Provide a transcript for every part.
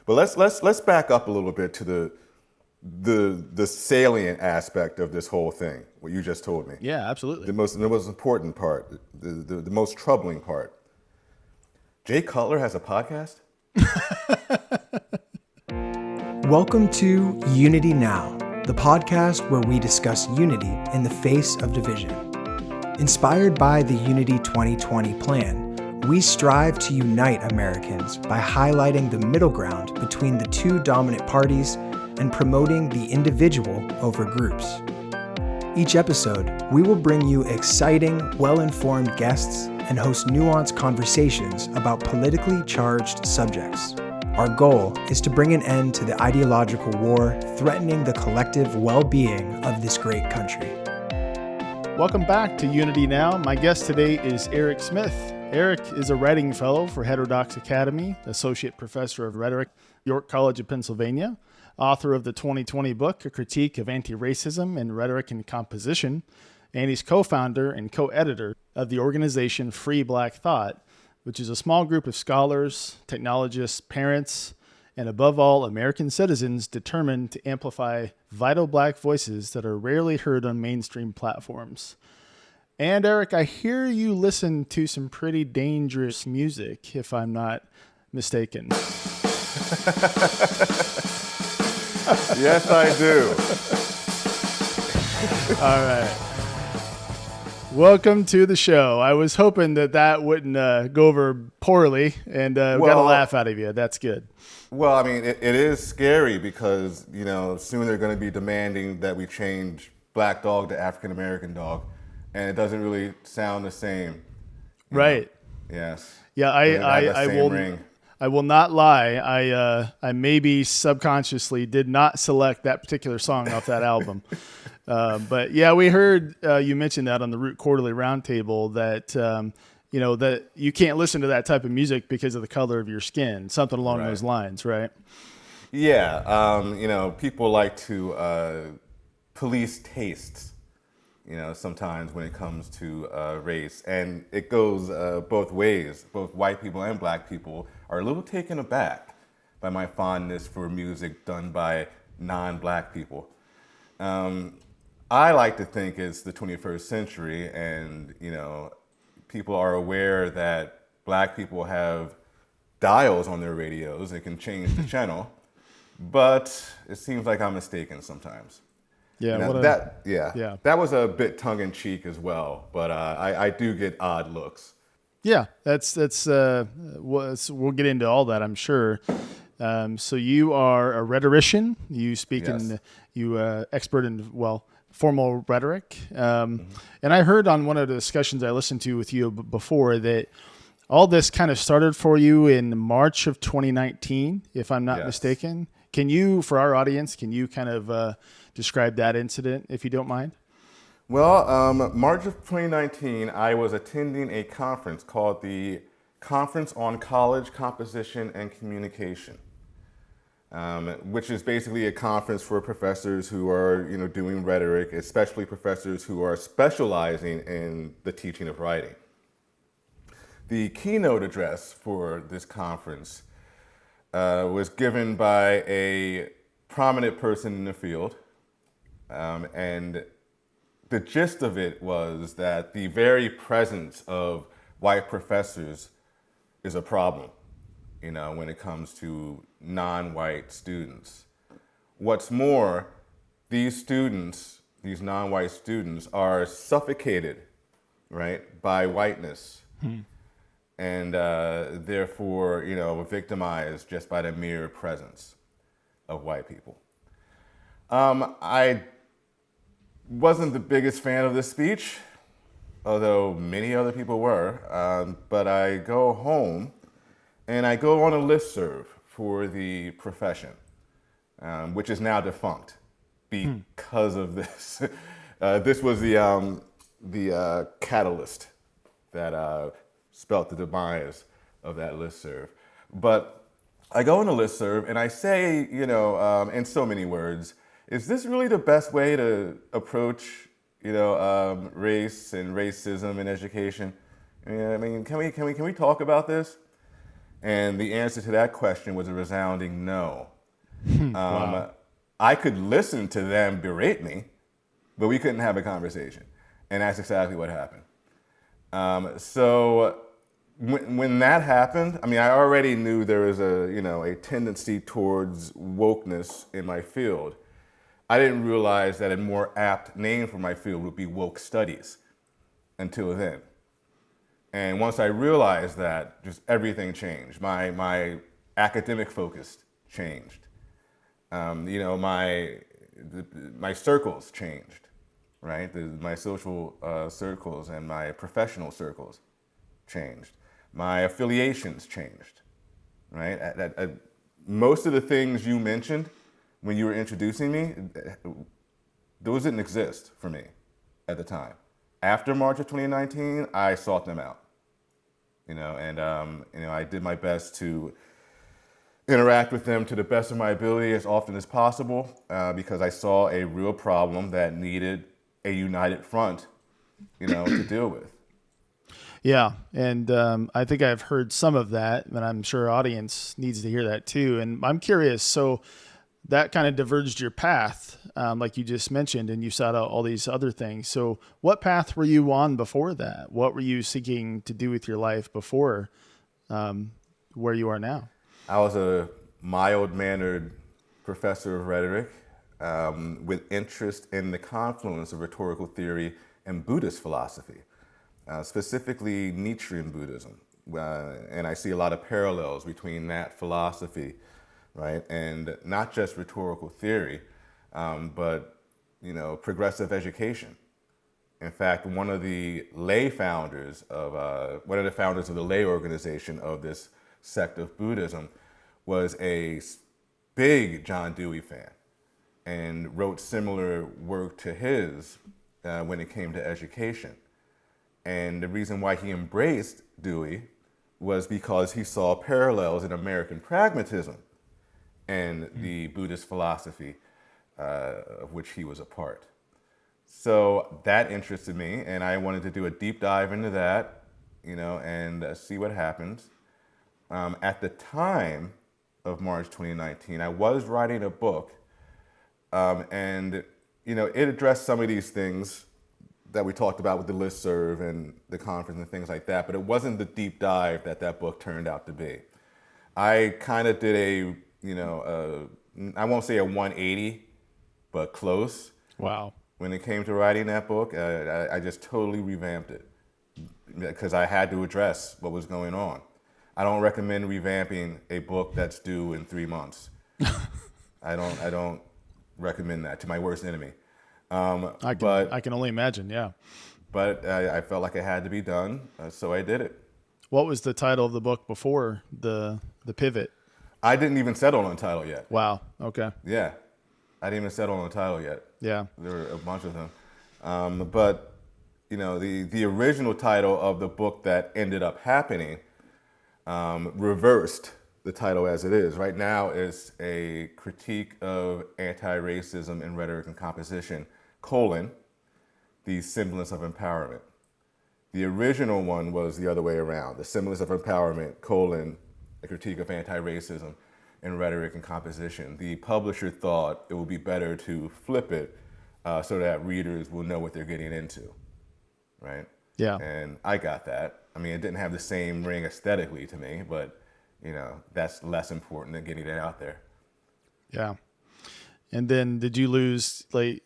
But let's back up a little bit to the salient aspect of this whole thing, what you just told me. Yeah, absolutely. The most important part, the most troubling part. Jay Cutler has a podcast? Welcome to Unity Now, the podcast where we discuss unity in the face of division. Inspired by the Unity 2020 plan, we strive to unite Americans by highlighting the middle ground between the two dominant parties and promoting the individual over groups. Each episode, we will bring you exciting, well-informed guests and host nuanced conversations about politically charged subjects. Our goal is to bring an end to the ideological war threatening the collective well-being of this great country. Welcome back to Unity Now. My guest today is Erec Smith. Erec is a writing fellow for Heterodox Academy, associate professor of rhetoric, York College of Pennsylvania, author of the 2020 book, A Critique of Anti-Racism in Rhetoric and Composition, and he's co-founder and co-editor of the organization Free Black Thought, which is a small group of scholars, technologists, parents, and above all, American citizens determined to amplify vital Black voices that are rarely heard on mainstream platforms. And Erec, I hear you listen to some pretty dangerous music, if I'm not mistaken. Yes, I do. All right. Welcome to the show. I was hoping that wouldn't go over poorly, and we got a laugh out of you. That's good. Well, I mean, it is scary because, soon they're going to be demanding that we change black dog to African American dog, and it doesn't really sound the same. Right. Yes. Yeah, I will not lie. I maybe subconsciously did not select that particular song off that album. But yeah, we heard you mention that on the Root Quarterly Roundtable that that you can't listen to that type of music because of the color of your skin, something along those lines, right? Yeah, people like to police tastes, sometimes when it comes to race, and it goes both ways. Both white people and black people are a little taken aback by my fondness for music done by non-black people. I like to think it's the 21st century, and people are aware that black people have dials on their radios that can change the channel, but it seems like I'm mistaken sometimes. Yeah, that was a bit tongue-in-cheek as well, but I do get odd looks. Yeah, that's we'll get into all that, I'm sure. So you are a rhetorician. You speak expert in formal rhetoric. And I heard on one of the discussions I listened to with you before that all this kind of started for you in March of 2019, if I'm not mistaken. Can you, for our audience, kind of describe that incident, if you don't mind? Well, March of 2019, I was attending a conference called the Conference on College Composition and Communication, which is basically a conference for professors who are, doing rhetoric, especially professors who are specializing in the teaching of writing. The keynote address for this conference was given by a prominent person in the field, and the gist of it was that the very presence of white professors is a problem, when it comes to non-white students. What's more, these non-white students are suffocated, right, by whiteness, and therefore, victimized just by the mere presence of white people. I wasn't the biggest fan of this speech, although many other people were, but I go home and I go on a listserv for the profession, which is now defunct because of this. This was the catalyst that spelt the demise of that listserv. But I go on a listserv and I say, in so many words, is this really the best way to approach, race and racism in education? I mean, can we talk about this? And the answer to that question was a resounding no. Wow. I could listen to them berate me, but we couldn't have a conversation. And that's exactly what happened. So when that happened, I mean, I already knew there was a tendency towards wokeness in my field. I didn't realize that a more apt name for my field would be woke studies until then. And once I realized that, just everything changed. My academic focus changed. My circles changed, right? My social circles and my professional circles changed. My affiliations changed, right? Most of the things you mentioned when you were introducing me, those didn't exist for me at the time. After March of 2019, I sought them out, I did my best to interact with them to the best of my ability as often as possible because I saw a real problem that needed a united front, to deal with. Yeah. And I think I've heard some of that, and I'm sure our audience needs to hear that too. And I'm curious, so that kind of diverged your path, like you just mentioned, and you sought out all these other things. So what path were you on before that? What were you seeking to do with your life before where you are now? I was a mild-mannered professor of rhetoric with interest in the confluence of rhetorical theory and Buddhist philosophy, specifically Nietzschean Buddhism. And I see a lot of parallels between that philosophy, right, and not just rhetorical theory, but progressive education. In fact, one of the founders of the lay organization of this sect of Buddhism was a big John Dewey fan and wrote similar work to his when it came to education. And the reason why he embraced Dewey was because he saw parallels in American pragmatism and the Buddhist philosophy of which he was a part. So that interested me, and I wanted to do a deep dive into that, and see what happens. At the time of March 2019, I was writing a book, and it addressed some of these things that we talked about with the listserv and the conference and things like that, but it wasn't the deep dive that book turned out to be. I kind of did I won't say a 180, but close. Wow. When it came to writing that book, I just totally revamped it because I had to address what was going on. I don't recommend revamping a book that's due in 3 months. I don't recommend that to my worst enemy. I can only imagine. Yeah. But I felt like it had to be done, so I did it. What was the title of the book before the pivot? I didn't even settle on a title yet. Wow. Okay. Yeah. I didn't even settle on a title yet. Yeah. There were a bunch of them. But the original title of the book that ended up happening reversed the title as it is. Right now it's a critique of anti-racism in rhetoric and composition, the semblance of empowerment. The original one was the other way around, the semblance of empowerment, a critique of anti-racism in rhetoric and composition. The publisher thought it would be better to flip it so that readers will know what they're getting into, right? Yeah. And I got that. I mean, it didn't have the same ring aesthetically to me, but that's less important than getting it out there. Yeah. And then did you lose, like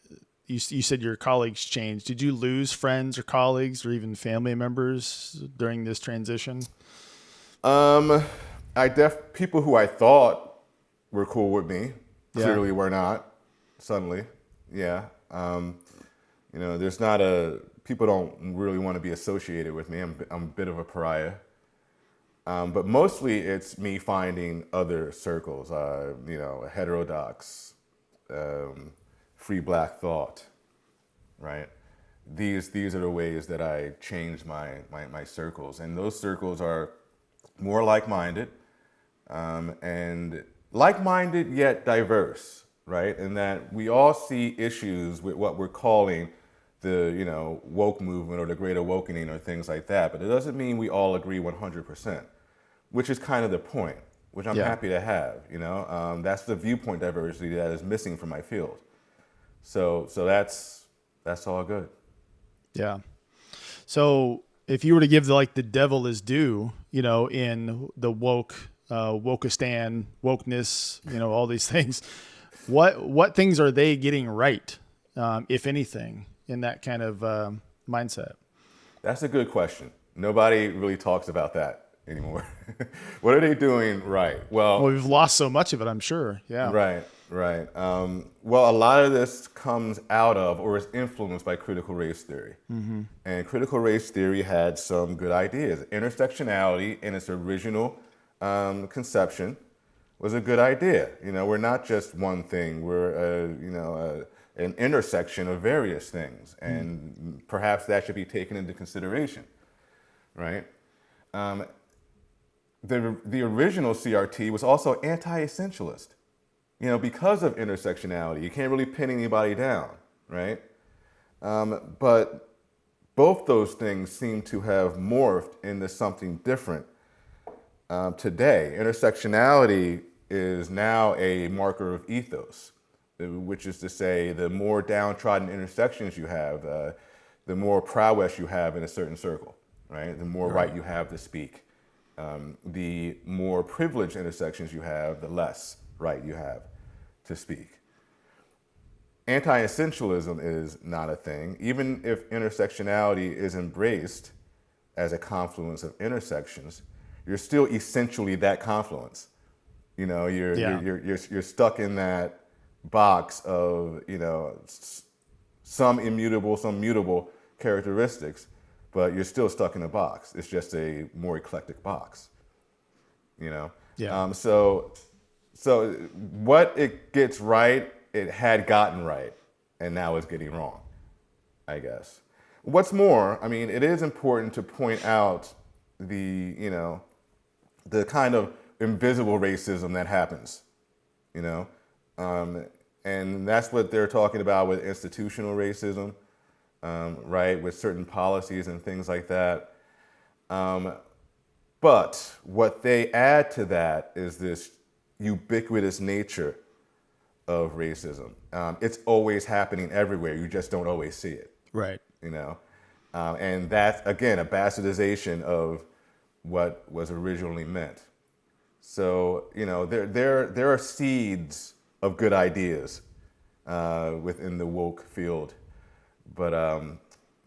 you said your colleagues changed. Did you lose friends or colleagues or even family members during this transition? People who I thought were cool with me clearly were not suddenly. Yeah. There's not people don't really want to be associated with me. I'm a bit of a pariah. But mostly it's me finding other circles, heterodox, free black thought, right? These are the ways that I changed my circles. And those circles are more like-minded, and like-minded yet diverse, right? And that we all see issues with what we're calling the woke movement or the Great Awokening or things like that, but it doesn't mean we all agree 100%. which is kind of the point, which I'm Yeah. happy to have. That's the viewpoint diversity that is missing from my field. So that's all good. Yeah. So if you were to give like the devil is due, in the Wokistan, wokeness, all these things, what things are they getting right, if anything, in that kind of mindset? That's a good question. Nobody really talks about that anymore. What are they doing right? Well, we've lost so much of it, I'm sure. Yeah. Right. Well, a lot of this comes out of or is influenced by critical race theory. And critical race theory had some good ideas. Intersectionality in its original conception was a good idea. We're not just one thing. We're, an intersection of various things. And perhaps that should be taken into consideration, right? The original CRT was also anti-essentialist. Because of intersectionality, you can't really pin anybody down, right? But both those things seem to have morphed into something different today. Intersectionality is now a marker of ethos, which is to say the more downtrodden intersections you have, the more prowess you have in a certain circle, right? The more right you have to speak. The more privileged intersections you have, the less right you have to speak. Anti-essentialism is not a thing. Even if intersectionality is embraced as a confluence of intersections, you're still essentially that confluence. You're stuck in that box of some immutable, some mutable characteristics, but you're still stuck in a box. It's just a more eclectic box. Yeah. So what it gets right, it had gotten right, and now it's getting wrong, I guess. What's more, it is important to point out the kind of invisible racism that happens, and that's what they're talking about with institutional racism, right, with certain policies and things like that. But what they add to that is this ubiquitous nature of racism. It's always happening everywhere. You just don't always see it. Right. And that's, again, a bastardization of what was originally meant. So, there are seeds of good ideas within the woke field, but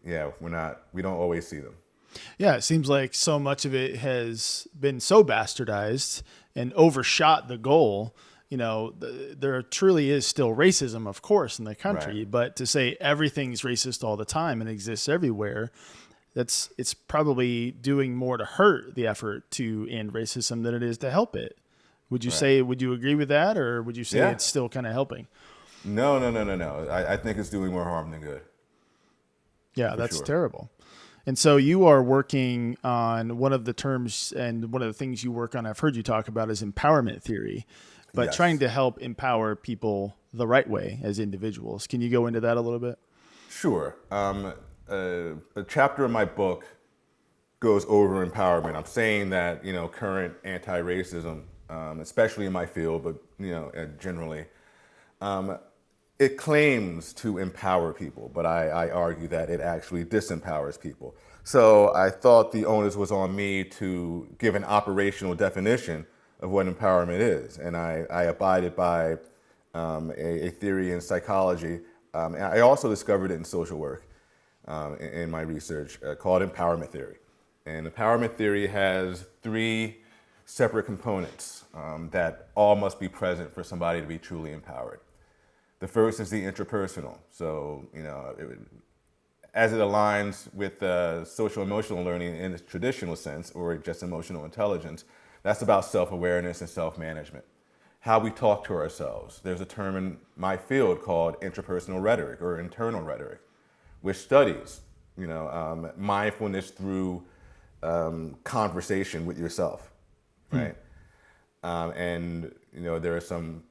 we don't always see them. Yeah, it seems like so much of it has been so bastardized and overshot the goal. There truly is still racism, of course, in the country, Right. but to say everything's racist all the time and exists everywhere, it's probably doing more to hurt the effort to end racism than it is to help it. Would you agree with that, or would you say it's still kind of helping? No. I think it's doing more harm than good. Yeah, that's terrible. And so you are working on one of the terms, and one of the things you work on, I've heard you talk about, is empowerment theory, but trying to help empower people the right way as individuals. Can you go into that a little bit? Sure. A chapter in my book goes over empowerment. I'm saying that, current anti-racism, especially in my field, but, generally, it claims to empower people, but I argue that it actually disempowers people. So I thought the onus was on me to give an operational definition of what empowerment is. And I abided by a theory in psychology. And I also discovered it in social work in my research called empowerment theory. And empowerment theory has three separate components that all must be present for somebody to be truly empowered. The first is the interpersonal. So, as it aligns with social emotional learning in its traditional sense, or just emotional intelligence, that's about self-awareness and self-management. How we talk to ourselves. There's a term in my field called interpersonal rhetoric or internal rhetoric, which studies, mindfulness through conversation with yourself, right? And there are some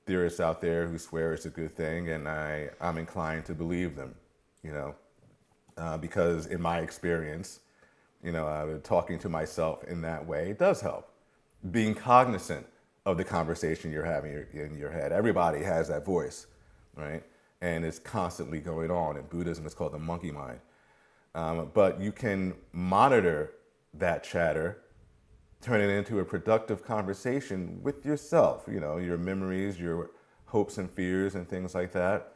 theorists out there who swear it's a good thing, and I'm inclined to believe them, because in my experience, talking to myself in that way does help. being cognizant of the conversation you're having in your head. Everybody has that voice, right? And it's constantly going on. In Buddhism, it's called the monkey mind. But you can monitor that chatter, turn it into a productive conversation with yourself, your memories, your hopes and fears and things like that,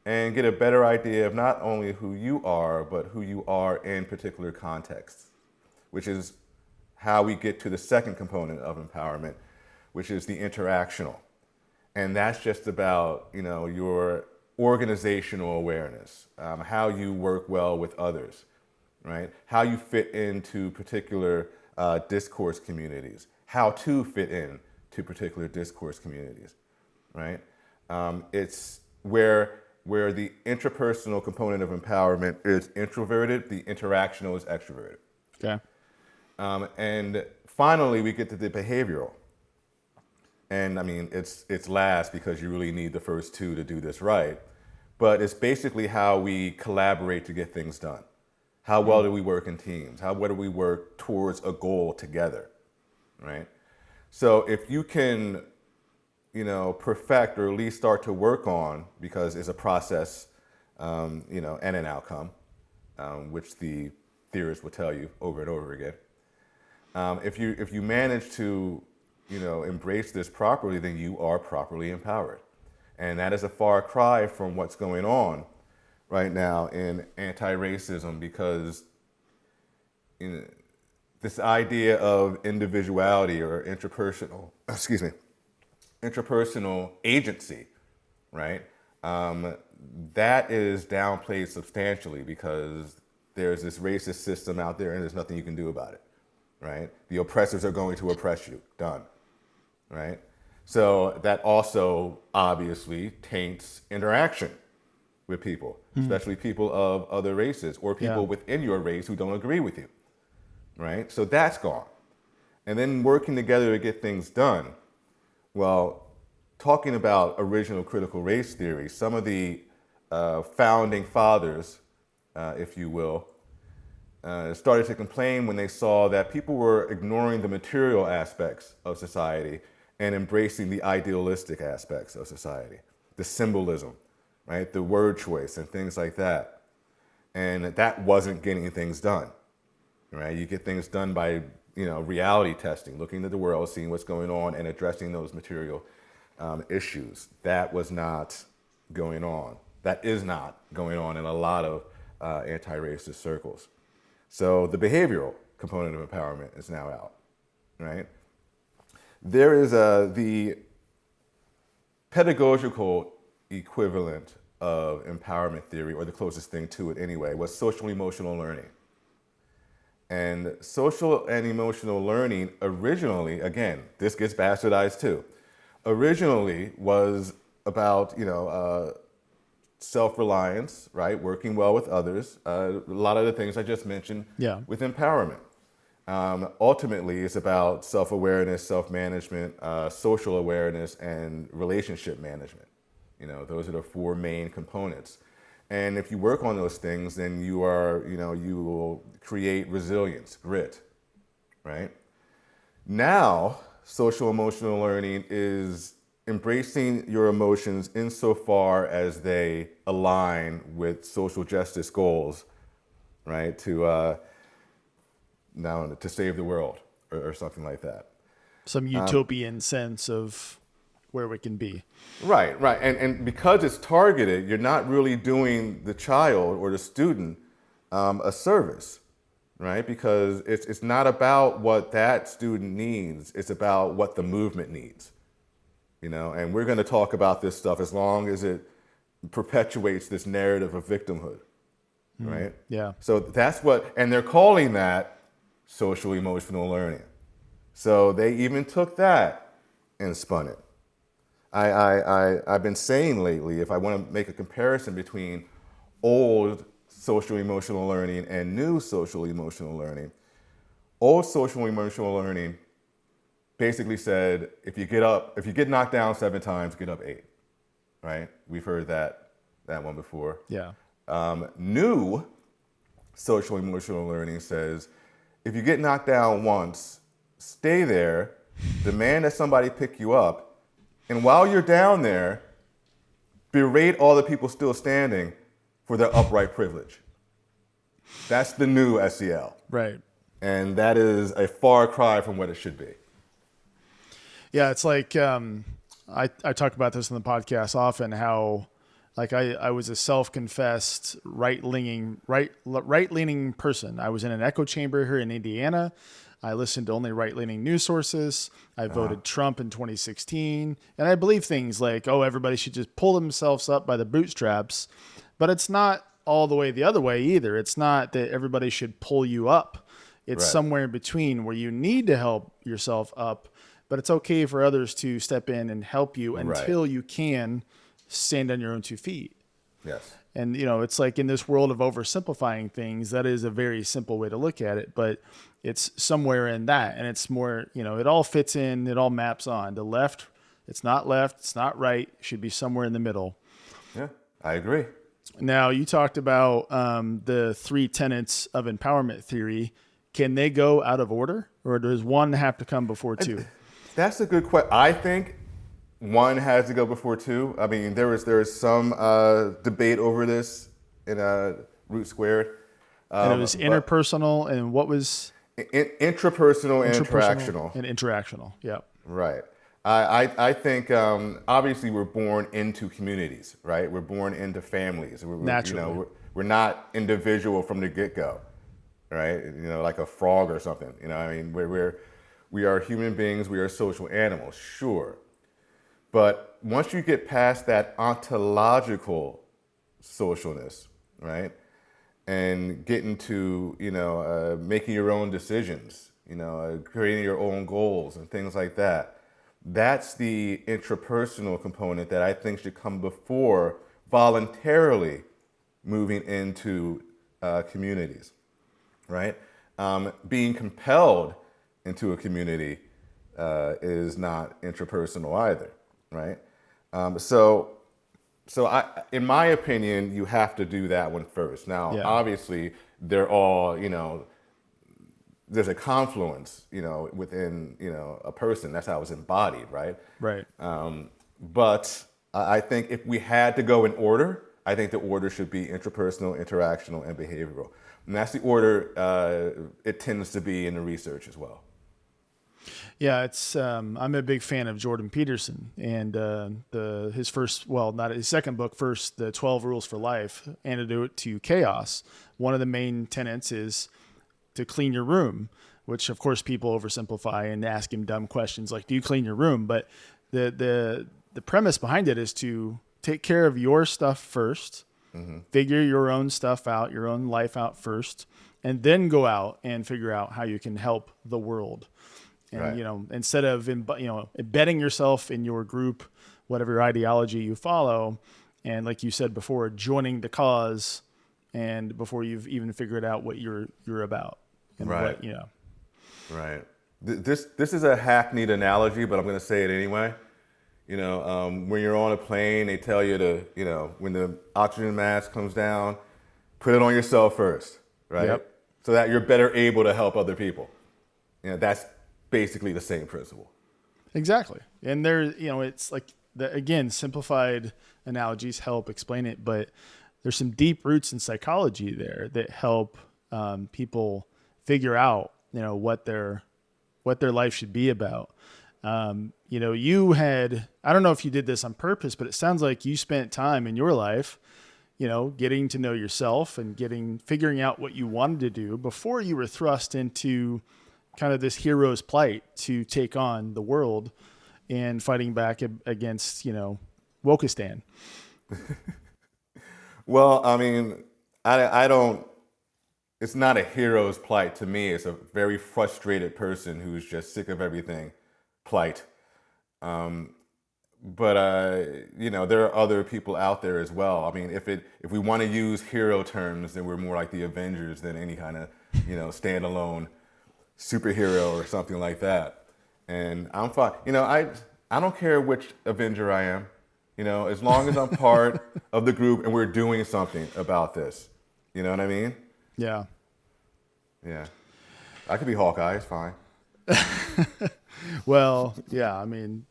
and get a better idea of not only who you are, but who you are in particular contexts, which is how we get to the second component of empowerment, which is the interactional. And that's just about, your organizational awareness, how you work well with others, right? How you fit into particular discourse communities, how to fit in to particular discourse communities, right? It's where the interpersonal component of empowerment is introverted, the interactional is extroverted. Okay. And finally, we get to the behavioral. And I mean, it's last because you really need the first two to do this right. But it's basically how we collaborate to get things done. How well do we work in teams? How well do we work towards a goal together, right? So if you can, perfect or at least start to work on, because it's a process, and an outcome, which the theorists will tell you over and over again. If you manage to, embrace this properly, then you are properly empowered. And that is a far cry from what's going on right now in anti-racism, because this idea of individuality or interpersonal agency, right? That is downplayed substantially because there's this racist system out there and there's nothing you can do about it, right? The oppressors are going to oppress you, done, right? So that also obviously taints interaction with people, especially people of other races or people within your race who don't agree with you, right? So that's gone. And then working together to get things done. Well, talking about original critical race theory, some of the founding fathers, if you will, started to complain when they saw that people were ignoring the material aspects of society and embracing the idealistic aspects of society, the symbolism, right? The word choice and things like that. And that wasn't getting things done, right? You get things done by, reality testing, looking at the world, seeing what's going on and addressing those material issues. That was not going on. That is not going on in a lot of anti-racist circles. So the behavioral component of empowerment is now out, right? There is the pedagogical equivalent of empowerment theory, or the closest thing to it anyway, was social emotional learning. And social and emotional learning originally, again, this gets bastardized too, originally was about, self-reliance, right? Working well with others, a lot of the things I just mentioned with empowerment. Ultimately, it's about self-awareness, self-management, social awareness, and relationship management. Those are the four main components. And if you work on those things, then you will create resilience, grit, right? Now, social emotional learning is embracing your emotions insofar as they align with social justice goals, right? To save the world or something like that. Some utopian sense of where we can be. Right. And because it's targeted, you're not really doing the child or the student a service, right? Because it's not about what that student needs. It's about what the movement needs, and we're going to talk about this stuff as long as it perpetuates this narrative of victimhood, right? Yeah. So that's and they're calling that social emotional learning. So they even took that and spun it. I've been saying lately, if I want to make a comparison between old social emotional learning and new social emotional learning, old social emotional learning basically said, if you get knocked down 7 times, get up 8, right? We've heard that one before. Yeah. New social emotional learning says, if you get knocked down once, stay there Demand that somebody pick you up. And while you're down there, berate all the people still standing for their upright privilege. That's the new SEL. Right. And that is a far cry from what it should be. Yeah, it's like I talk about this in the podcast often, how like I was a self-confessed right-leaning person. I was in an echo chamber here in Indiana. I listened to only right-leaning news sources. I voted Trump in 2016. And I believe things like, oh, everybody should just pull themselves up by the bootstraps. But it's not all the way the other way either. It's not that everybody should pull you up. It's somewhere in between where you need to help yourself up, but it's okay for others to step in and help you until you can stand on your own 2 feet. Yes. And, it's like in this world of oversimplifying things, that is a very simple way to look at it, but it's somewhere in that. And it's more, it all fits in, it all maps on. The left, it's not right, it should be somewhere in the middle. Yeah, I agree. Now, you talked about the 3 tenets of empowerment theory. Can they go out of order, or does one have to come before 2? That's a good question. I think one has to go before 2. I mean, there is some debate over this in Root Squared. And it was interpersonal, and what was intrapersonal and interactional. And interactional, yeah. Right. I think obviously we're born into communities, right? We're born into families. Naturally. We're not individual from the get-go, right? Like a frog or something. I mean, we are human beings. We are social animals, sure. But once you get past that ontological socialness, right, and get into making your own decisions, creating your own goals and things like that, that's the intrapersonal component that I think should come before voluntarily moving into communities, right? Being compelled into a community is not intrapersonal either, right? So in my opinion, you have to do that one first. Now, obviously, they're all, there's a confluence, within, a person. That's how it's embodied, right? Right. But I think if we had to go in order, I think the order should be intrapersonal, interactional, and behavioral. And that's the order it tends to be in the research as well. Yeah, it's. I'm a big fan of Jordan Peterson, and his second book, the 12 Rules for Life, Antidote to Chaos. One of the main tenets is to clean your room, which of course people oversimplify and ask him dumb questions like, "Do you clean your room?" But the premise behind it is to take care of your stuff first, figure your own stuff out, your own life out first, and then go out and figure out how you can help the world. And, instead of, embedding yourself in your group, whatever ideology you follow, and like you said before, joining the cause, and before you've even figured out what you're about. And right. Right. This is a hackneyed analogy, but I'm going to say it anyway. When you're on a plane, they tell you to, when the oxygen mask comes down, put it on yourself first, right? Yep. So that you're better able to help other people. That's basically the same principle. Exactly. And there, it's like, again, simplified analogies help explain it, but there's some deep roots in psychology there that help people figure out, what their life should be about. You had, I don't know if you did this on purpose, but it sounds like you spent time in your life, getting to know yourself and figuring out what you wanted to do before you were thrust into kind of this hero's plight to take on the world and fighting back against, Wokistan. Well, I mean, I don't, it's not a hero's plight to me. It's a very frustrated person who's just sick of everything plight. But there are other people out there as well. I mean, if we want to use hero terms, then we're more like the Avengers than any kind of, standalone superhero or something like that. And I'm fine. I don't care which Avenger I am, as long as I'm part of the group and we're doing something about this. You know what I mean? Yeah. Yeah. I could be Hawkeye, it's fine. Well, yeah, I mean,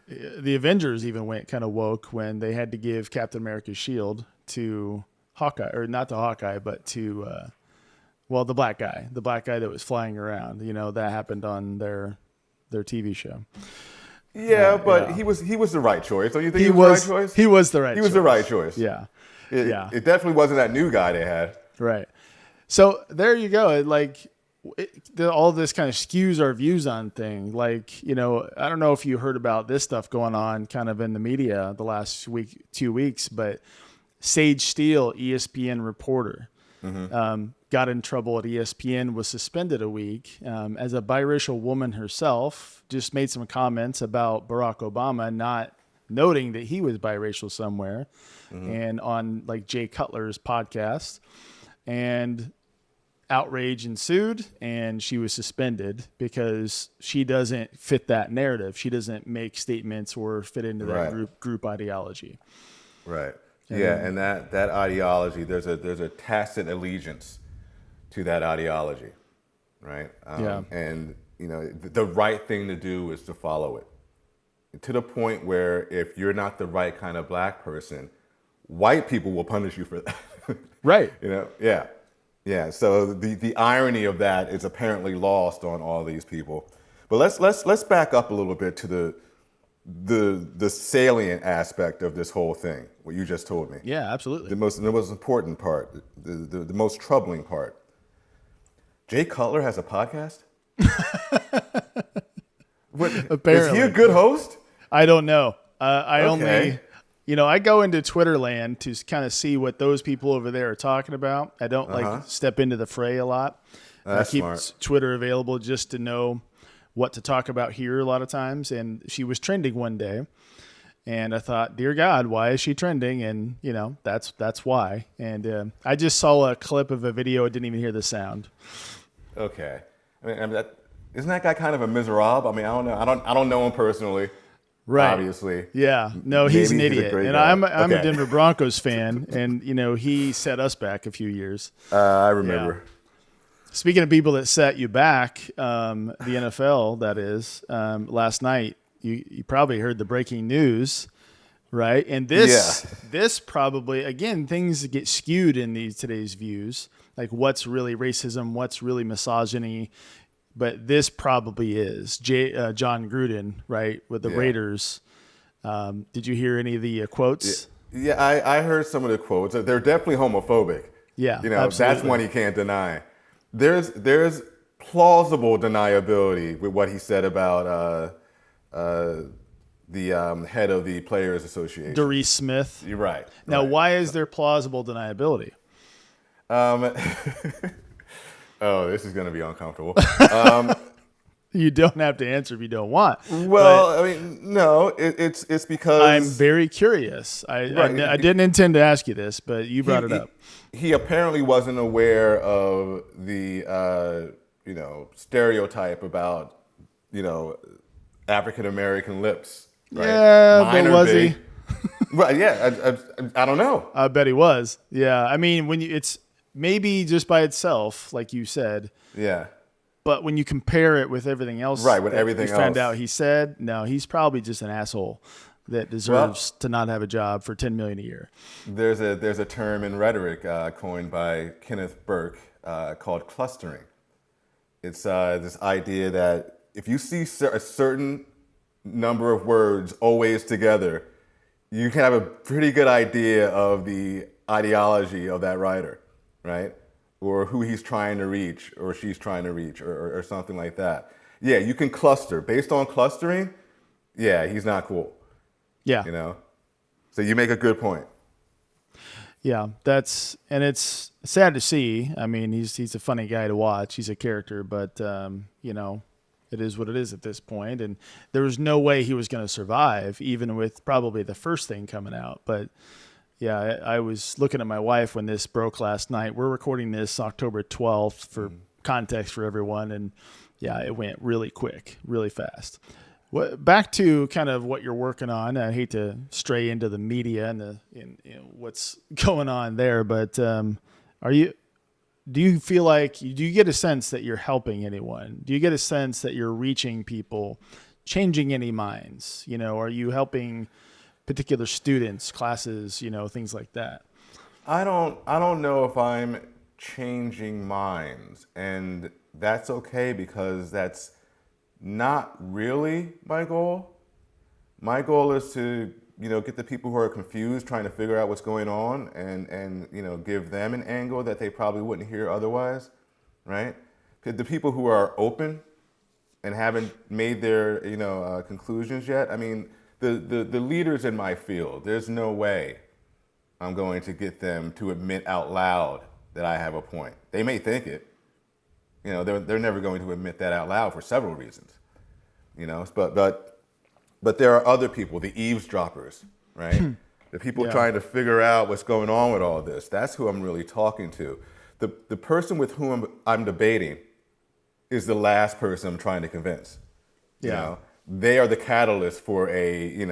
the Avengers even went kind of woke when they had to give Captain America's shield to Hawkeye, or not to Hawkeye, but to, the black guy that was flying around. That happened on their TV show. Yeah, but yeah. he was the right choice. Don't you think he was the right choice? He was the right choice. He was the right choice. Yeah. It definitely wasn't that new guy they had. Right. So there you go. All this kind of skews our views on things. I don't know if you heard about this stuff going on kind of in the media the last 2 weeks, but Sage Steele, ESPN reporter, got in trouble at ESPN, was suspended a week as a biracial woman herself, just made some comments about Barack Obama, not noting that he was biracial somewhere, and on Jay Cutler's podcast, and outrage ensued, and she was suspended because she doesn't fit that narrative. She doesn't make statements or fit into that group ideology. Right. And that ideology, there's a tacit allegiance to that ideology, right? And the right thing to do is to follow it, to the point where if you're not the right kind of black person, white people will punish you for that. Right. Yeah. So the irony of that is apparently lost on all these people. But let's back up a little bit to the salient aspect of this whole thing, what you just told me. Yeah, absolutely. The most important part, the most troubling part. Jay Cutler has a podcast? Apparently. Is he a good host? I don't know. I Okay. only, I go into Twitter land to kind of see what those people over there are talking about. I don't step into the fray a lot. That's I keep smart. Twitter available just to know what to talk about here a lot of times. And she was trending one day, and I thought, dear God, why is she trending? And that's why. And I just saw a clip of a video. I didn't even hear the sound. Okay. I mean, isn't that guy kind of a miserable? I mean, I don't know. I don't know him personally. Right. Obviously. Yeah. No, he's an Maybe he's a idiot. great And guy. I'm Okay. a Denver Broncos fan, and he set us back a few years. I remember. Speaking of people that set you back, the NFL, that is, last night, you probably heard the breaking news, right? And this probably, again, things get skewed in today's views, like what's really racism, what's really misogyny. But this probably is John Gruden, right, with the Raiders. Did you hear any of the quotes? Yeah, I heard some of the quotes. They're definitely homophobic. Yeah, that's absolutely. one you can't deny. There's plausible deniability with what he said about the head of the Players Association, Erec Smith. You're right. Now, right. why is there plausible deniability? Oh, this is going to be uncomfortable. You don't have to answer if you don't want. Well, I mean, no, it's because I'm very curious. I didn't intend to ask you this, but you brought it up. He apparently wasn't aware of the stereotype about African American lips. Right? Yeah, Mine but are was big. he? Right? Yeah, I don't know. I bet he was. Yeah, I mean, it's maybe just by itself, like you said. Yeah. But when you compare it with everything else, Right, with everything we found else. out he said, no, he's probably just an asshole that deserves to not have a job for $10 million a year. There's a term in rhetoric coined by Kenneth Burke called clustering. It's this idea that if you see a certain number of words always together, you can have a pretty good idea of the ideology of that writer, right? Or who he's trying to reach, or she's trying to reach, or something like that. Yeah, you can cluster. Based on clustering, yeah, he's not cool. Yeah. So you make a good point. Yeah, and it's sad to see. I mean, he's a funny guy to watch. He's a character, but it is what it is at this point. And there was no way he was going to survive, even with probably the first thing coming out. But yeah, I was looking at my wife when this broke last night. We're recording this October 12th for context for everyone. And yeah, it went really quick, really fast. Back to kind of what you're working on. I hate to stray into the media and what's going on there, but do do you feel like, do you get a sense that you're helping anyone? Do you get a sense that you're reaching people, changing any minds? Are you helping particular students, classes, things like that? I don't know if I'm changing minds, and that's okay because that's not really my goal. My goal is to, get the people who are confused, trying to figure out what's going on, and give them an angle that they probably wouldn't hear otherwise, right? 'Cause the people who are open and haven't made their, conclusions yet. I mean, the leaders in my field, there's no way I'm going to get them to admit out loud that I have a point. They may think it. They're never going to admit that out loud for several reasons. But there are other people, the eavesdroppers, right? The people trying to figure out what's going on with all this. That's who I'm really talking to. The person with whom I'm debating is the last person I'm trying to convince. They are the catalyst for a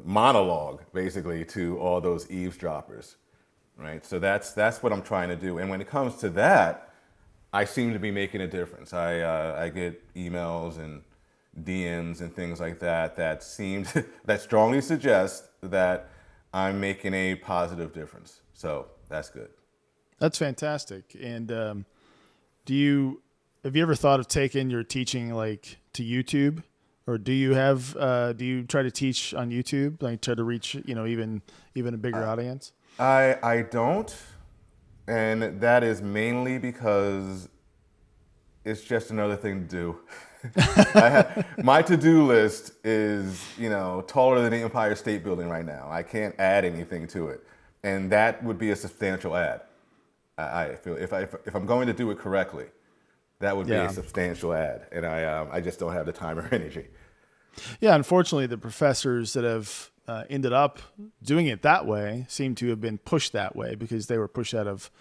monologue, basically, to all those eavesdroppers, right? So that's what I'm trying to do. And when it comes to that, I seem to be making a difference. I get emails and DMs and things like that that strongly suggest that I'm making a positive difference. So that's good. That's fantastic. And have you ever thought of taking your teaching like to YouTube, or do you try to teach on YouTube, like try to reach even a bigger audience? I don't, and that is mainly because it's just another thing to do. My to-do list is, taller than the Empire State Building right now. I can't add anything to it, and that would be a substantial add. I feel if I'm going to do it correctly, that would be a substantial add, and I just don't have the time or energy. Yeah, unfortunately, the professors that have ended up doing it that way seem to have been pushed that way because they were pushed out of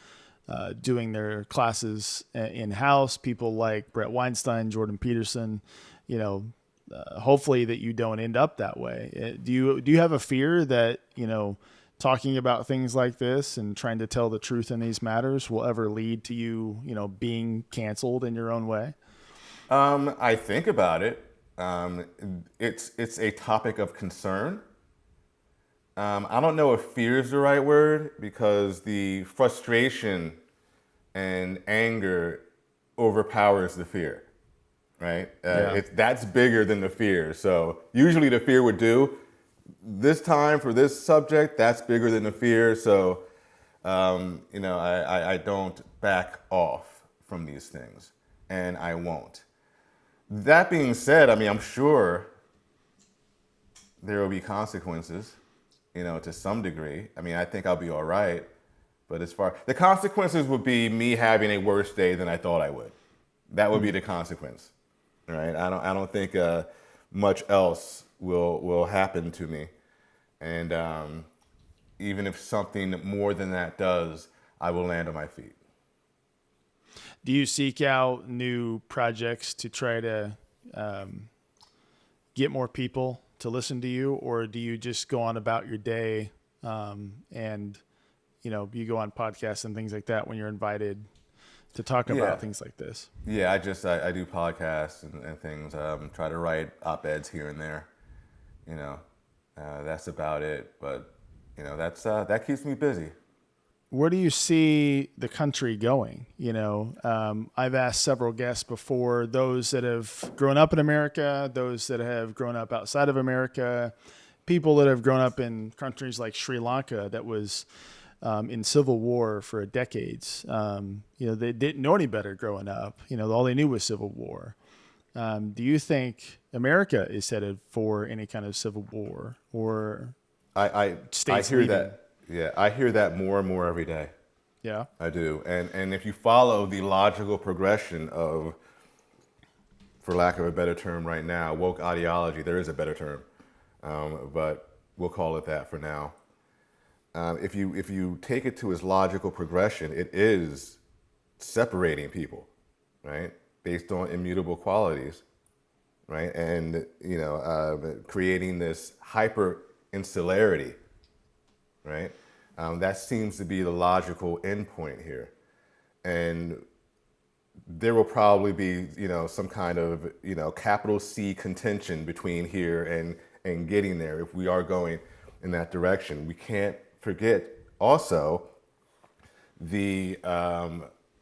doing their classes in-house. People like Brett Weinstein, Jordan Peterson, hopefully that you don't end up that way. Do you have a fear that, talking about things like this and trying to tell the truth in these matters will ever lead to you, being canceled in your own way? I think about it. It's a topic of concern. I don't know if fear is the right word, because the frustration and anger overpowers the fear, right? That's bigger than the fear. So usually the fear would do. This time for this subject, that's bigger than the fear. So, I don't back off from these things, and I won't. That being said, I'm sure there will be consequences, to some degree. I think I'll be all right. But the consequences would be me having a worse day than I thought I would. That would be the consequence, right? I don't think much else will happen to me. And even if something more than that does, I will land on my feet. Do you seek out new projects to try to get more people to listen to you, or do you just go on about your day and you go on podcasts and things like that when you're invited to talk about things like this? Yeah, I do podcasts and things. Try to write op-eds here and there. That's about it. But that keeps me busy. Where do you see the country going? I've asked several guests before, those that have grown up in America, those that have grown up outside of America, people that have grown up in countries like Sri Lanka that was in civil war for decades. They didn't know any better growing up. All they knew was civil war. Do you think America is headed for any kind of civil war, or I hear leaving? That. Yeah, I hear that more and more every day. Yeah, I do. And if you follow the logical progression of, for lack of a better term right now, woke ideology, there is a better term, but we'll call it that for now. If you take it to its logical progression, it is separating people, right, based on immutable qualities, right, and creating this hyper insularity, right, That seems to be the logical endpoint here. And there will probably be, some kind of, capital C contention between here and getting there if we are going in that direction. We can't forget also the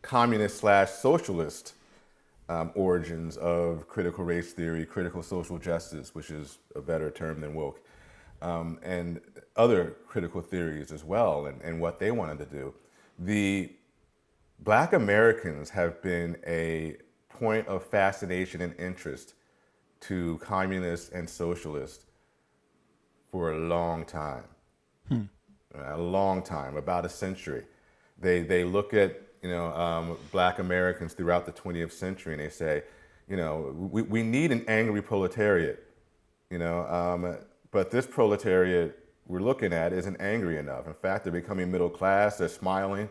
communist / socialist origins of critical race theory, critical social justice, which is a better term than woke, and other critical theories as well, and what they wanted to do. The Black Americans have been a point of fascination and interest to communists and socialists for a long time. A long time, about a century. They look at Black Americans throughout the 20th century, and they say, we need an angry proletariat, but this proletariat we're looking at isn't angry enough. In fact, they're becoming middle class. They're smiling.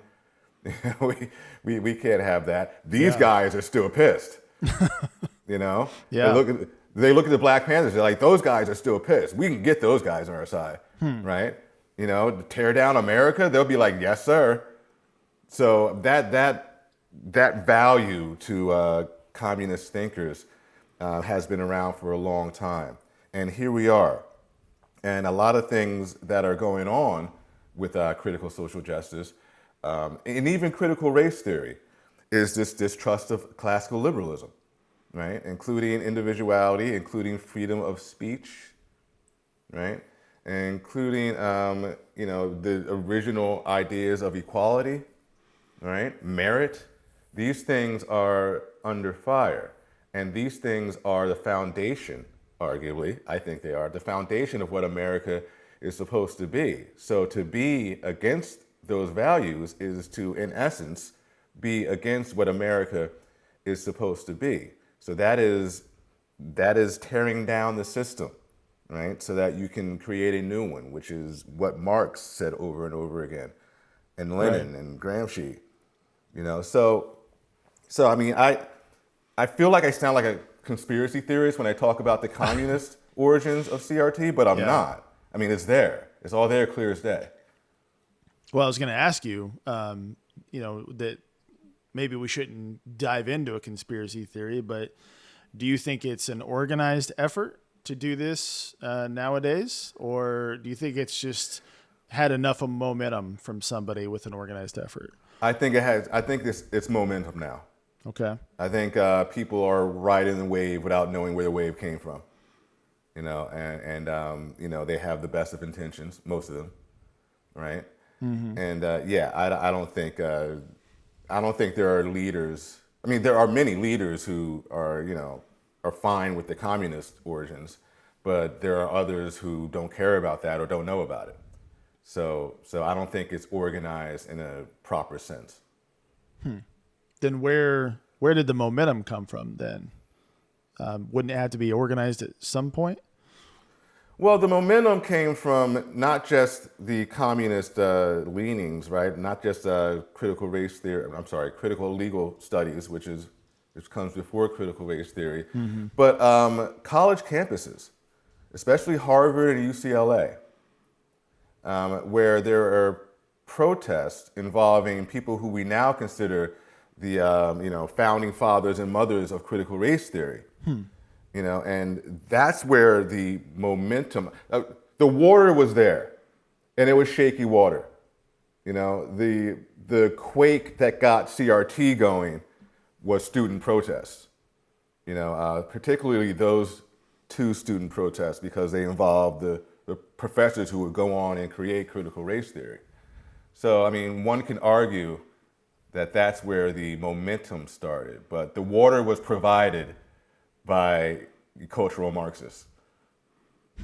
we can't have that. These guys are still pissed. Yeah. They look at the Black Panthers. They're like, those guys are still pissed. We can get those guys on our side, right? Tear down America. They'll be like, yes, sir. So that value to communist thinkers has been around for a long time, and here we are. And a lot of things that are going on with critical social justice, and even critical race theory, is this distrust of classical liberalism, right? Including individuality, including freedom of speech, right? Including, the original ideas of equality, right? Merit. These things are under fire. And these things are the foundation, arguably, I think they are, the foundation of what America is supposed to be. So to be against those values is to, in essence, be against what America is supposed to be. So that is tearing down the system, right? So that you can create a new one, which is what Marx said over and over again, and Lenin and Gramsci, So I mean, I feel like I sound like a conspiracy theorist when I talk about the communist origins of CRT, but I'm not. I mean, it's there. It's all there, clear as day. Well, I was going to ask you, that maybe we shouldn't dive into a conspiracy theory, but do you think it's an organized effort to do this nowadays? Or do you think it's just had enough of momentum from somebody with an organized effort? I think it has. I think it's momentum now. Okay. I think people are riding the wave without knowing where the wave came from. And they have the best of intentions, most of them, right? Mm-hmm. And I don't think there are leaders. I mean, there are many leaders who are fine with the communist origins, but there are others who don't care about that or don't know about it. So I don't think it's organized in a proper sense. Then where did the momentum come from then? Wouldn't it have to be organized at some point? Well, the momentum came from not just the communist leanings, right? Not just critical race theory. I'm sorry, critical legal studies, which comes before critical race theory, but college campuses, especially Harvard and UCLA, where there are protests involving people who we now consider the founding fathers and mothers of critical race theory. And that's where the momentum, the water was there, and it was shaky water. The quake that got CRT going was student protests. Particularly those two student protests, because they involved the professors who would go on and create critical race theory. So, I mean, one can argue that that's where the momentum started, but the water was provided by cultural Marxists.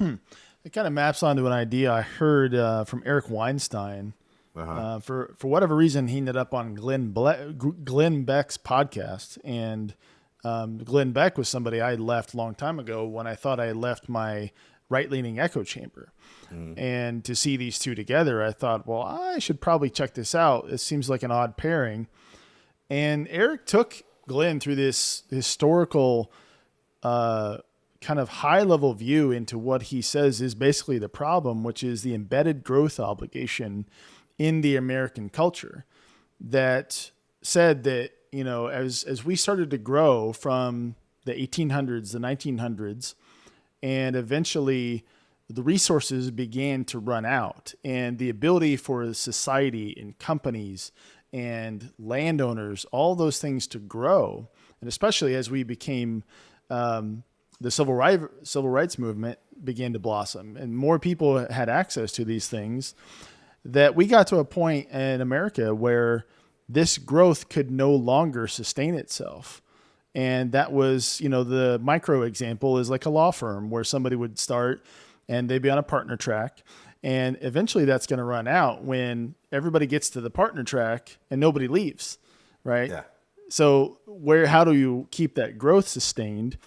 It kind of maps onto an idea I heard from Eric Weinstein. For whatever reason, he ended up on Glenn Beck's podcast, and Glenn Beck was somebody I left a long time ago when I thought I had left my right-leaning echo chamber. And to see these two together, I thought, well, I should probably check this out. It seems like an odd pairing. And Eric took Glenn through this historical kind of high-level view into what he says is basically the problem, which is the embedded growth obligation in the American culture that said that, as we started to grow from the 1800s, the 1900s, and eventually the resources began to run out, and the ability for society and companies and landowners, all those things to grow, and especially as we became the civil rights movement began to blossom and more people had access to these things, that we got to a point in America where this growth could no longer sustain itself. And that was, the micro example is like a law firm where somebody would start and they'd be on a partner track. And eventually that's going to run out when everybody gets to the partner track and nobody leaves, right? Yeah. So how do you keep that growth sustained?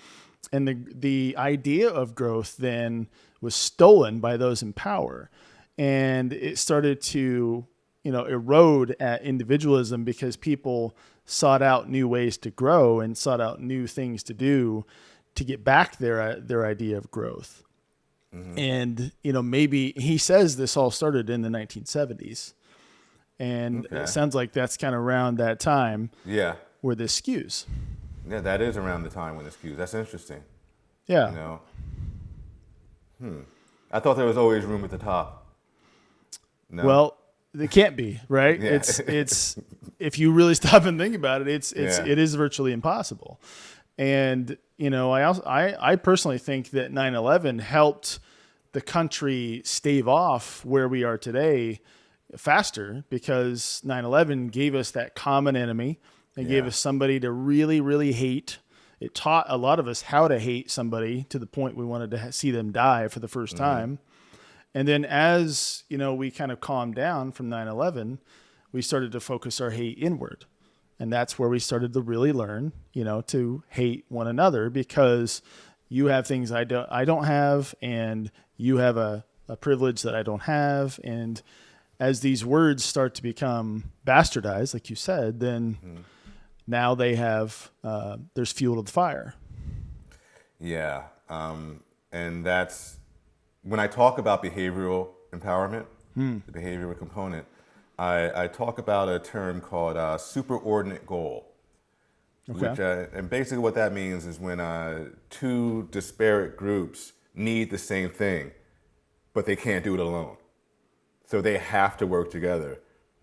And the idea of growth then was stolen by those in power. And it started to, erode at individualism because people sought out new ways to grow and sought out new things to do to get back their idea of growth. Mm-hmm. And, maybe he says this all started in the 1970s. And It sounds like that's kind of around that time. Yeah. Where this skews. Yeah, that is around the time when it skews. That's interesting. Yeah. I thought there was always room at the top. No. Well, it can't be, right? Yeah. It's if you really stop and think about it, it is virtually impossible. And, I personally think that 9/11 helped the country stave off where we are today faster, because 9/11 gave us that common enemy. It gave us somebody to really, really hate. It taught a lot of us how to hate somebody to the point we wanted to see them die for the first time. And then as, we kind of calmed down from 9/11, we started to focus our hate inward. And that's where we started to really learn, to hate one another, because you have things I don't have, and you have a privilege that I don't have. And as these words start to become bastardized, like you said, then now they have, there's fuel to the fire. Yeah. And that's, when I talk about behavioral empowerment, the behavioral component, I talk about a term called superordinate goal. Okay. Which, and basically what that means is when two disparate groups need the same thing, but they can't do it alone. So they have to work together,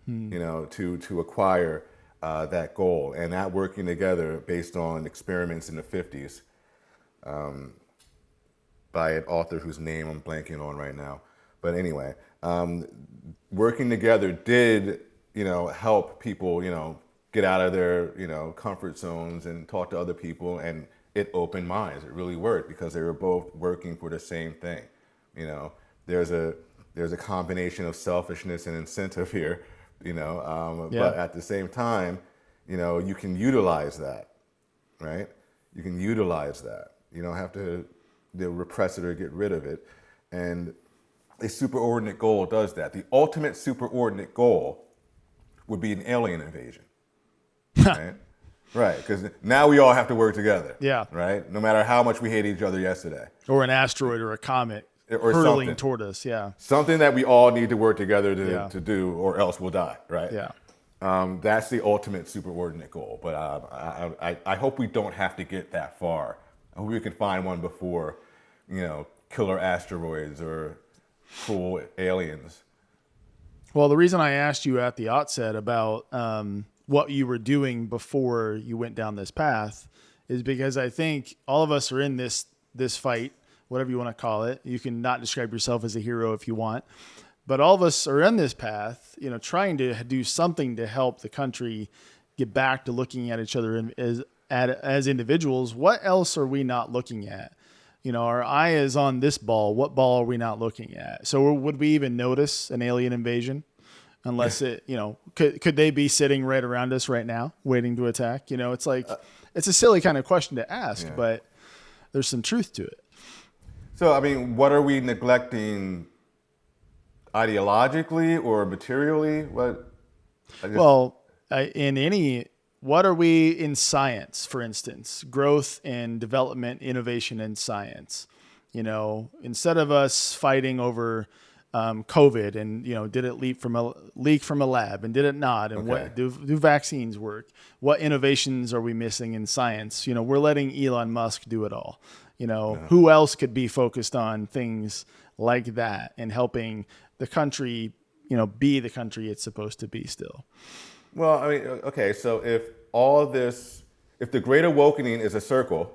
to acquire that goal. And that working together based on experiments in the 50s by an author whose name I'm blanking on right now. But anyway, working together did, help people, get out of their, comfort zones and talk to other people. And it opened minds. It really worked because they were both working for the same thing. There's a combination of selfishness and incentive here, but at the same time, you can utilize that, right? You can utilize that. You don't have to repress it or get rid of it. And a superordinate goal does that. The ultimate superordinate goal would be an alien invasion, right? Right, because now we all have to work together. Yeah. Right? No matter how much we hate each other yesterday. Or an asteroid or a comet or hurtling something toward us, yeah. Something that we all need to work together to do, or else we'll die, right? Yeah. That's the ultimate superordinate goal. But I hope we don't have to get that far. I hope we can find one before, killer asteroids or cool aliens. Well, the reason I asked you at the outset about what you were doing before you went down this path is because I think all of us are in this fight, whatever you want to call it. You can not describe yourself as a hero if you want, but all of us are in this path, trying to do something to help the country get back to looking at each other as individuals. What else are we not looking at? Our eye is on this ball. What ball are we not looking at? So would we even notice an alien invasion unless could they be sitting right around us right now waiting to attack? It's like, it's a silly kind of question to ask, but there's some truth to it. So, I mean, what are we neglecting ideologically or materially? What are we in science, for instance, growth and development, innovation in science? Instead of us fighting over COVID, and did it leak from a lab, and did it not, and what do vaccines work? What innovations are we missing in science? We're letting Elon Musk do it all. Who else could be focused on things like that and helping the country, be the country it's supposed to be still? Well, I mean, okay, so if the Great Awokening is a circle,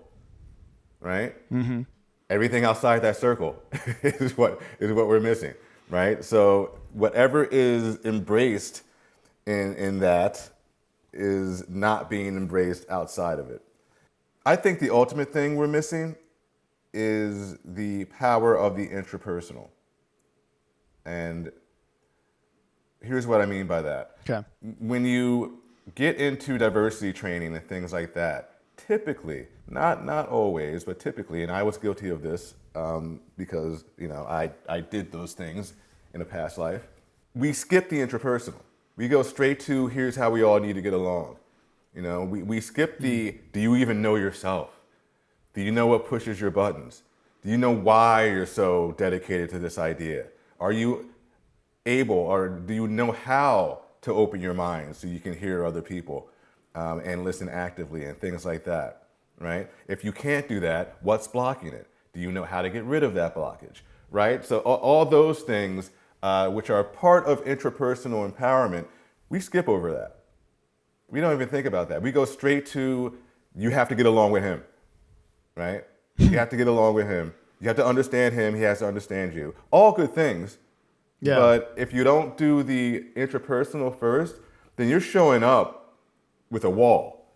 right? Mm-hmm. Everything outside that circle is what we're missing, right? So whatever is embraced in that is not being embraced outside of it. I think the ultimate thing we're missing is the power of the intrapersonal. And here's what I mean by that. Okay. When you get into diversity training and things like that, typically, not always, but typically, and I was guilty of this because I did those things in a past life, we skip the intrapersonal. We go straight to here's how we all need to get along. We skip the do you even know yourself? Do you know what pushes your buttons? Do you know why you're so dedicated to this idea? Are you able, or do you know how to open your mind so you can hear other people and listen actively and things like that, right? If you can't do that, what's blocking it? Do you know how to get rid of that blockage, right? So all those things which are part of intrapersonal empowerment, we skip over that. We don't even think about that. We go straight to, you have to get along with him, right? You have to get along with him. You have to understand him. He has to understand you. All good things. Yeah. But if you don't do the intrapersonal first, then you're showing up with a wall.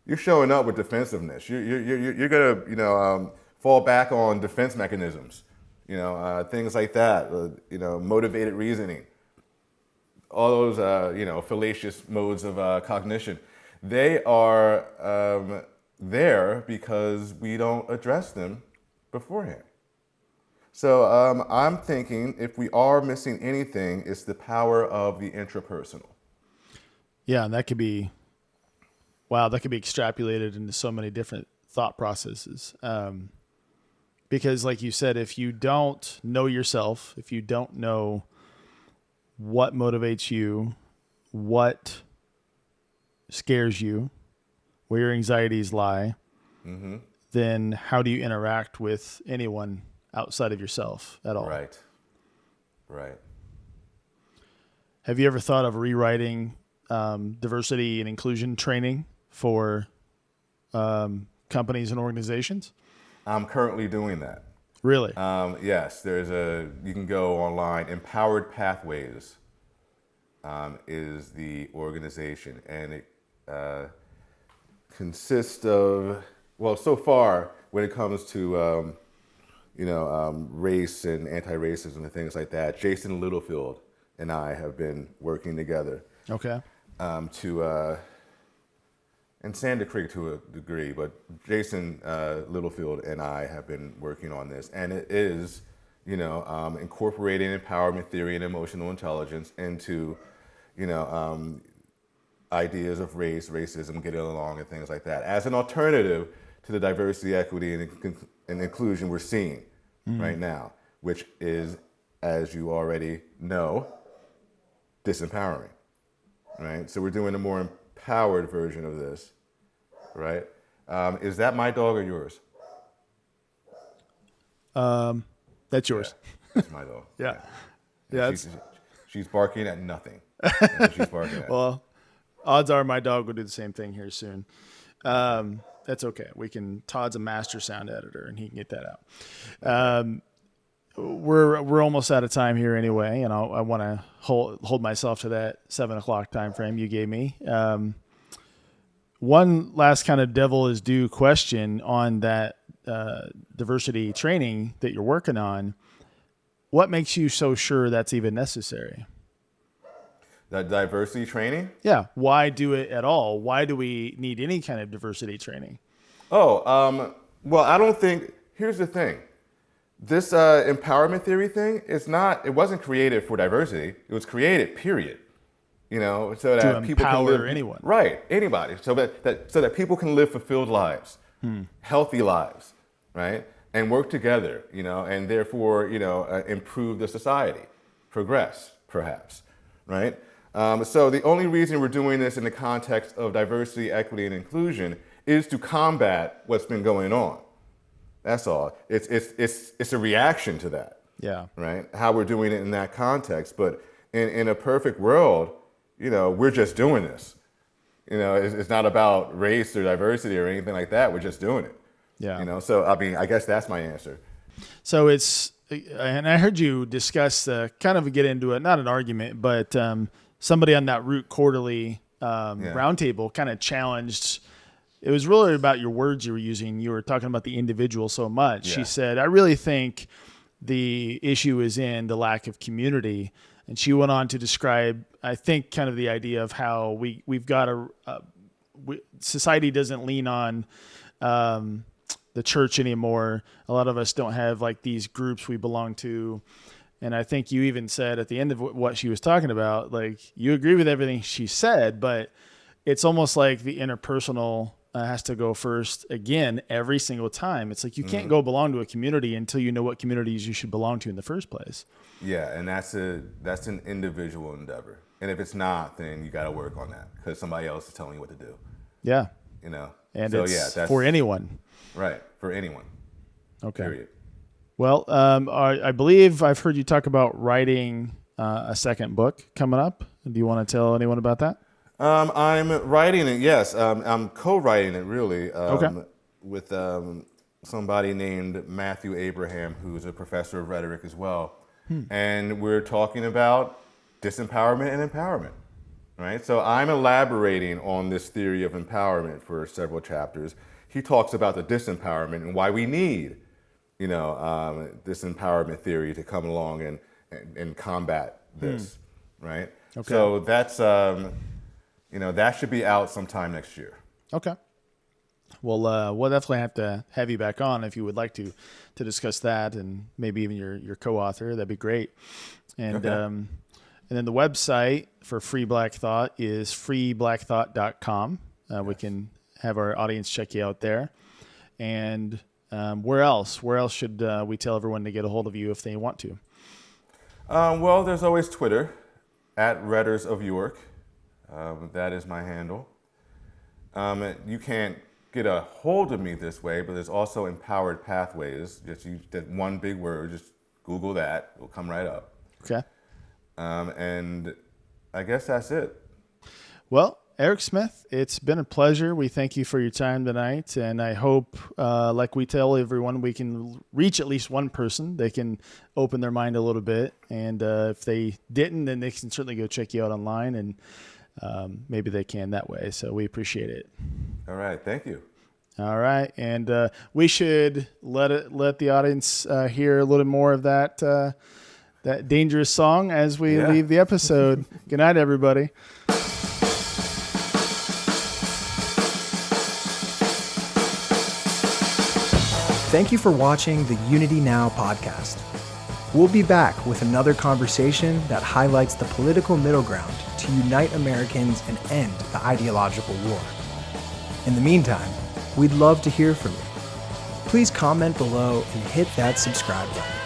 You're showing up with defensiveness. You're gonna fall back on defense mechanisms, things like that. Motivated reasoning. All those fallacious modes of cognition. They are there because we don't address them beforehand. So I'm thinking if we are missing anything, it's the power of the intrapersonal. Yeah, and that could be extrapolated into so many different thought processes. Because like you said, if you don't know yourself, if you don't know what motivates you, what scares you, where your anxieties lie, mm-hmm. then how do you interact with anyone outside of yourself at all? Right. Have you ever thought of rewriting diversity and inclusion training for companies and organizations? I'm currently doing that. Really? Yes, you can go online. Empowered Pathways is the organization, and it consists of, well, so far when it comes to race and anti-racism and things like that, Jason Littlefield and I have been working together. Okay. And Sandra Crick to a degree, but Jason Littlefield and I have been working on this, and it is, incorporating empowerment theory and emotional intelligence into, ideas of race, racism, getting along, and things like that, as an alternative to the diversity, equity, and inclusion we're seeing right now, which is, as you already know, disempowering, right? So we're doing a more empowered version of this, right? Is that my dog or yours? That's yours. Yeah, that's my dog. Yeah. She's barking at nothing. That's what she's barking at. Well, odds are my dog will do the same thing here soon. That's okay. Todd's a master sound editor, and he can get that out. We're almost out of time here anyway, and I want to hold myself to that 7:00 time frame you gave me. One last kind of devil is due question on that diversity training that you're working on. What makes you so sure that's even necessary? That diversity training? Yeah. Why do it at all? Why do we need any kind of diversity training? Well, I don't think, here's the thing. This empowerment theory thing, it wasn't created for diversity. It was created, period. So that to people can live, anyone. Right, anybody. So that people can live fulfilled lives, healthy lives, right? And work together, and therefore, improve the society, progress, perhaps, right? So the only reason we're doing this in the context of diversity, equity, and inclusion is to combat what's been going on. That's all. It's a reaction to that. Yeah. Right? How we're doing it in that context. But in a perfect world, we're just doing this. It's not about race or diversity or anything like that. We're just doing it. Yeah. So, I guess that's my answer. So and I heard you discuss, kind of get into it, not an argument, but somebody on that Root Quarterly roundtable kind of challenged. It was really about your words you were using. You were talking about the individual so much. Yeah. She said, I really think the issue is in the lack of community. And she went on to describe, I think, kind of the idea of how we've got society doesn't lean on the church anymore. A lot of us don't have like these groups we belong to. And I think you even said at the end of what she was talking about, like you agree with everything she said, but it's almost like the interpersonal has to go first again every single time. It's like you can't go belong to a community until you know what communities you should belong to in the first place. Yeah, and that's an individual endeavor. And if it's not, then you got to work on that because somebody else is telling you what to do. Yeah. And so, that's for anyone. Right, for anyone. Okay. Period. Well, I believe I've heard you talk about writing a second book coming up. Do you want to tell anyone about that? I'm writing it, yes. I'm co-writing it, really, with somebody named Matthew Abraham, who's a professor of rhetoric as well. And we're talking about disempowerment and empowerment, right? So I'm elaborating on this theory of empowerment for several chapters. He talks about the disempowerment and why we need, this empowerment theory to come along and combat this, right? Okay. So that's, that should be out sometime next year. Okay. Well, we'll definitely have you back on if you would like to discuss that and maybe even your co-author. That'd be great. And and then the website for Free Black Thought is freeblackthought.com. We can have our audience check you out there. And where else should we tell everyone to get a hold of you if they want to? Well, there's always Twitter @Rhettors of York. That is my handle. You can't get a hold of me this way, but there's also Empowered Pathways. Just use that one big word. Just Google that. It'll come right up. Okay. And I guess that's it. Well, Erec Smith, it's been a pleasure. We thank you for your time tonight. And I hope, like we tell everyone, we can reach at least one person. They can open their mind a little bit. And if they didn't, then they can certainly go check you out online. And maybe they can that way. So we appreciate it. All right. Thank you. All right. And we should let the audience hear a little more of that dangerous song as we leave the episode. Good night, everybody. Thank you for watching the Unity Now podcast. We'll be back with another conversation that highlights the political middle ground to unite Americans and end the ideological war. In the meantime, we'd love to hear from you. Please comment below and hit that subscribe button.